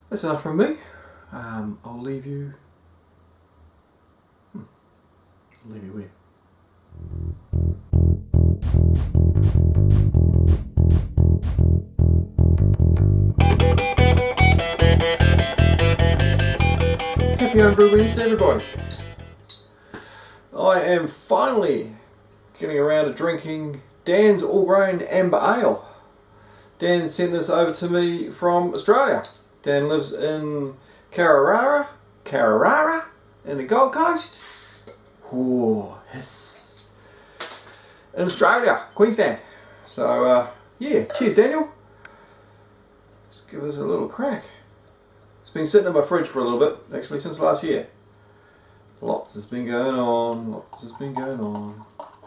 that's enough from me. I'll leave you. I'll leave you where? Happy Homebrew Wednesday, everybody. I am finally getting around to drinking Dan's All Grain Amber Ale. Dan sent this over to me from Australia. Dan lives in Carrara in the Gold Coast. Oh, yes. In Australia, Queensland. So, yeah, cheers Daniel. Let's give us a little crack. It's been sitting in my fridge for a little bit, actually, since last year. Lots has been going on,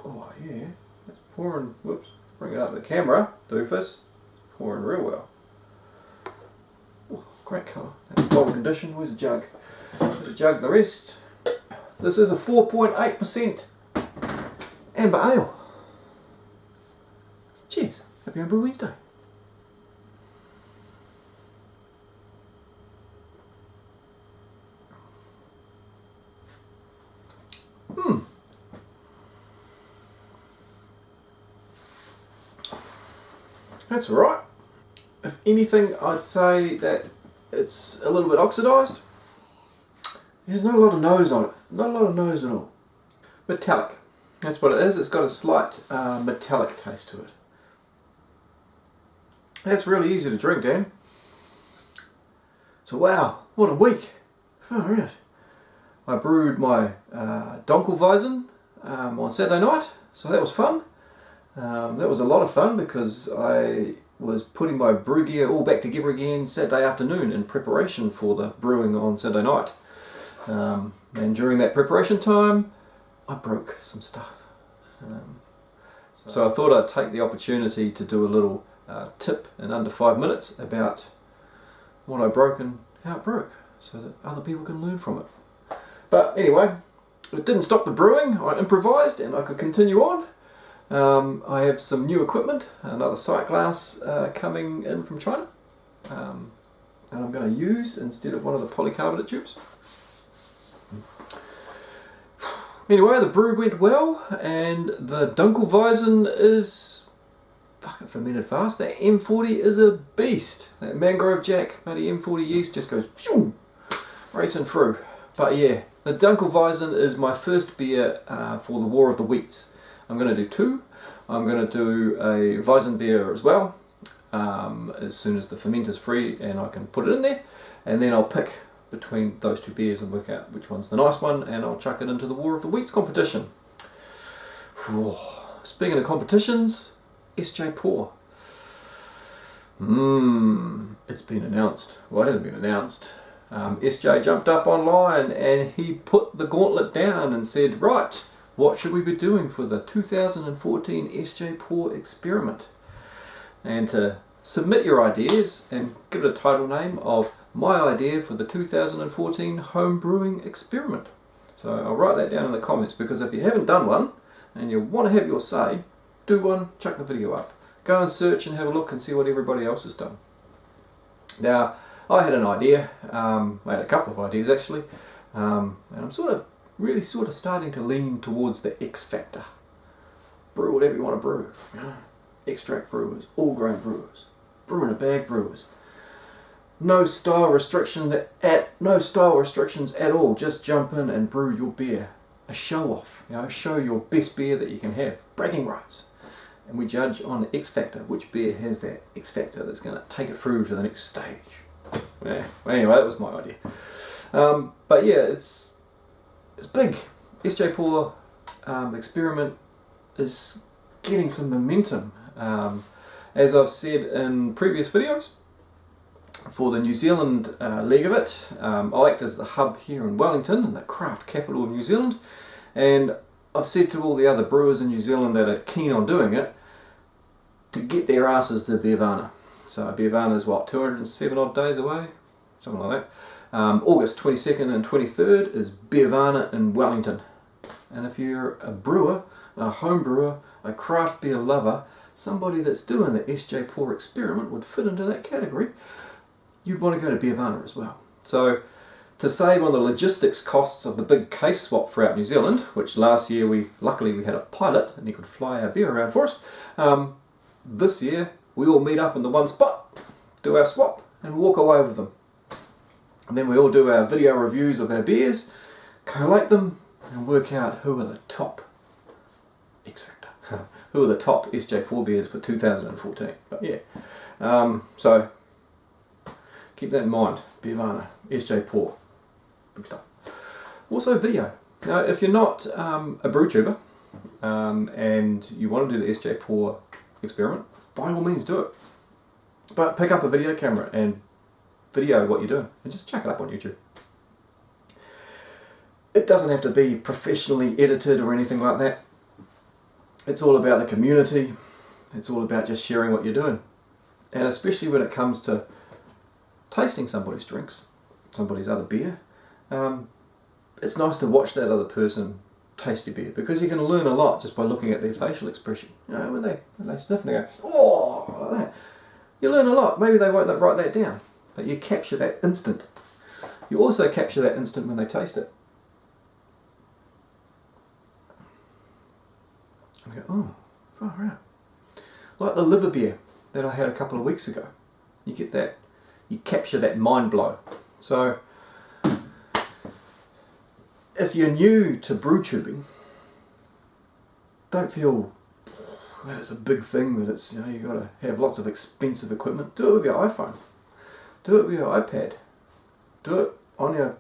Oh yeah, it's pouring, whoops, bring it up to the camera, doofus. It's pouring real well. Oh, great colour. That's bottle condition. Where's the jug? There's the jug, the rest. This is a 4.8% amber ale. Cheers. Happy Homebrew Wednesday. That's alright. If anything, I'd say that it's a little bit oxidised. There's not a lot of nose on it. Not a lot of nose at all. Metallic. That's what it is. It's got a slight metallic taste to it. That's really easy to drink, Dan. So wow, what a week. Alright. I brewed my Dunkelweizen on Saturday night, so that was fun. That was a lot of fun because I was putting my brew gear all back together again Saturday afternoon in preparation for the brewing on Saturday night. And during that preparation time, I broke some stuff. So I thought I'd take the opportunity to do a little tip in under 5 minutes about what I broke and how it broke, so that other people can learn from it. But anyway, it didn't stop the brewing. I improvised and I could continue on. I have some new equipment, another sight glass coming in from China, and I'm going to use instead of one of the polycarbonate tubes. Anyway, the brew went well, and the Dunkelweizen is fucking fermented fast. That M40 is a beast. That Mangrove Jack, bloody M40 yeast just goes racing through. But yeah, the Dunkelweizen is my first beer for the War of the Wheats. I'm going to do two. I'm going to do a Weizen beer as well, as soon as the fermenter's free and I can put it in there, and then I'll pick between those two beers and work out which one's the nice one, and I'll chuck it into the War of the Wheats competition. Speaking of competitions, SJPORR. It's been announced. Well, it hasn't been announced. SJ jumped up online and he put the gauntlet down and said, right, what should we be doing for the 2014 SJPORR experiment? And to submit your ideas and give it a title name of My Idea for the 2014 Home Brewing Experiment. So I'll write that down in the comments, because if you haven't done one and you want to have your say, do one, chuck the video up. Go and search and have a look and see what everybody else has done. Now, I had an idea, I had a couple of ideas actually, and I'm really starting to lean towards the X factor. Brew whatever you want to brew. Extract brewers, all grain brewers, brew in a bag brewers. No style restrictions at all. Just jump in and brew your beer. A show off, show your best beer that you can have. Bragging rights. And we judge on the X factor, which beer has that X factor that's going to take it through to the next stage. Yeah. Well, anyway, that was my idea. But yeah, it's big. SJPORR experiment is getting some momentum. As I've said in previous videos, for the New Zealand leg of it, I act as the hub here in Wellington, in the craft capital of New Zealand, and I've said to all the other brewers in New Zealand that are keen on doing it to get their asses to Beervana. So Beervana is what, 207 odd days away? Something like that. August 22nd and 23rd is Beervana in Wellington. And if you're a brewer, a home brewer, a craft beer lover, somebody that's doing the SJPORR experiment would fit into that category. you'd want to go to Beervana as well. So to save on the logistics costs of the big case swap throughout New Zealand, which last year luckily we had a pilot and he could fly our beer around for us, this year we all meet up in the one spot, do our swap and walk away with them. And then we all do our video reviews of our beers, collate them and work out who are the top X Factor, who are the top SJPORR beers for 2014. But yeah, so keep that in mind. Beervana, SJPORR, big stuff. Also video. Now if you're not a brew tuber and you want to do the SJPORR experiment, by all means do it. But pick up a video camera and video what you're doing and just chuck it up on YouTube. It doesn't have to be professionally edited or anything like that. It's all about the community. It's all about just sharing what you're doing. And especially when it comes to tasting somebody's drinks, somebody's other beer, it's nice to watch that other person taste your beer, because you can learn a lot just by looking at their facial expression. You know, when they sniff and they go, oh, like that. You learn a lot. Maybe they won't write that down, but you capture that instant. You also capture that instant when they taste it. I go, oh, far out. Like the liver beer that I had a couple of weeks ago. You get that, you capture that mind blow. So if you're new to brew tubing, don't feel that it's a big thing, that it's, you know, you've got to have lots of expensive equipment. Do it with your iPhone. Do it with your iPad. Do it on your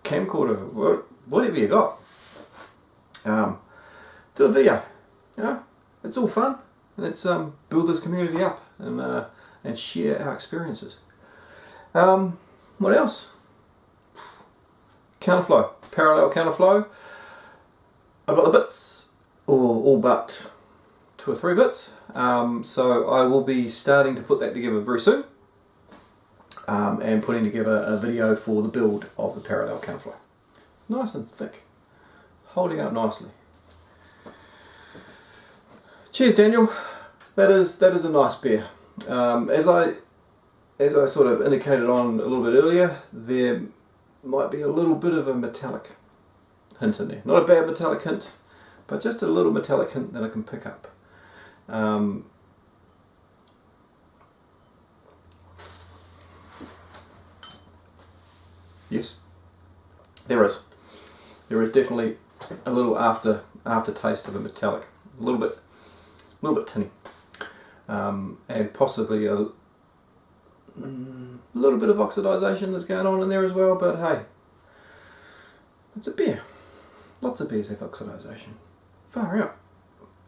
camcorder, whatever you got. Do a video. You know, it's all fun, and it's build this community up and share our experiences. What else? Counterflow, parallel counterflow. I've got the bits, or all but 2 or 3 bits. So I will be starting to put that together very soon, and putting together a video for the build of the parallel counterflow. Nice and thick, holding up nicely. Cheers, Daniel. That is a nice beer. As I sort of indicated on a little bit earlier, there might be a little bit of a metallic hint in there. Not a bad metallic hint, but just a little metallic hint that I can pick up. Yes, there is. There is definitely a little aftertaste of a metallic, a little bit tinny, and possibly a little bit of oxidization that's going on in there as well. But hey, it's a beer. Lots of beers have oxidization. Far out.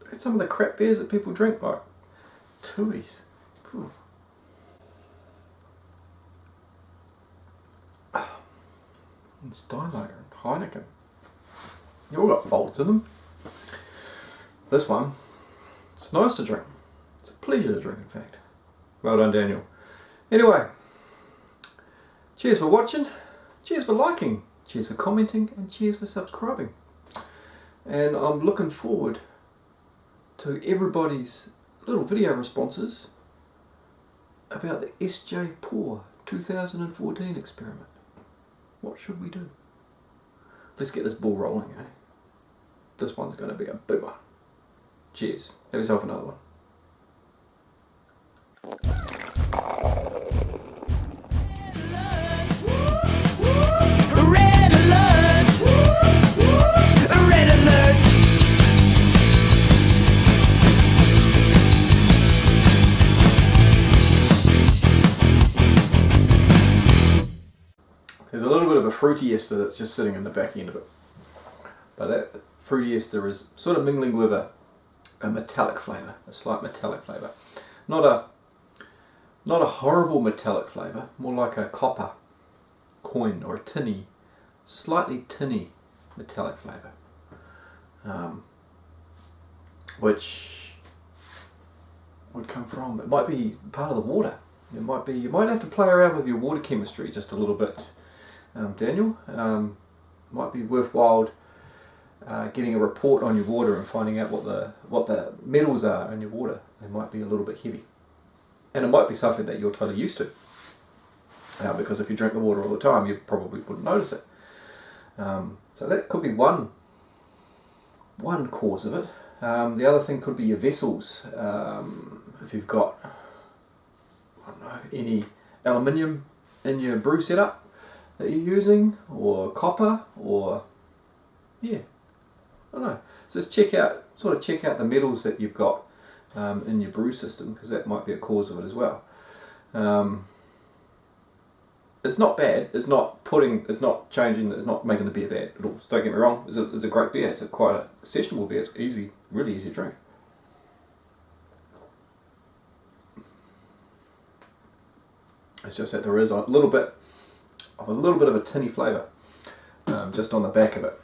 Look at some of the crap beers that people drink, like Tui's. And Steinlager and Heineken. They all got faults in them. This one, it's nice to drink. It's a pleasure to drink, in fact. Well done, Daniel. Anyway, cheers for watching, cheers for liking, cheers for commenting, and cheers for subscribing. And I'm looking forward to everybody's little video responses about the SJPORR 2014 experiment. What should we do? Let's get this ball rolling, eh? This one's going to be a big one. Cheers. Have yourself another one. Red alert! Red alert! There's a little bit of a fruity ester that's just sitting in the back end of it. But that fruity ester is sort of mingling with a metallic flavour, a slight metallic flavour. Not a horrible metallic flavour, more like a copper coin or a tinny, slightly tinny metallic flavour, which would come from, it might be part of the water. It might be, you might have to play around with your water chemistry just a little bit, Daniel. Might be worthwhile getting a report on your water and finding out what the metals are in your water. They might be a little bit heavy, and it might be something that you're totally used to. because if you drink the water all the time, you probably wouldn't notice it. So that could be one cause of it. The other thing could be your vessels. If you've got, I don't know, any aluminium in your brew setup that you're using, or copper, or yeah, I don't know. So just check out the metals that you've got in your brew system, because that might be a cause of it as well. It's not bad. It's not changing. It's not making the beer bad at all. So don't get me wrong. It's a great beer. It's quite a sessionable beer. It's easy, really easy to drink. It's just that there is a little bit of a tinny flavour just on the back of it.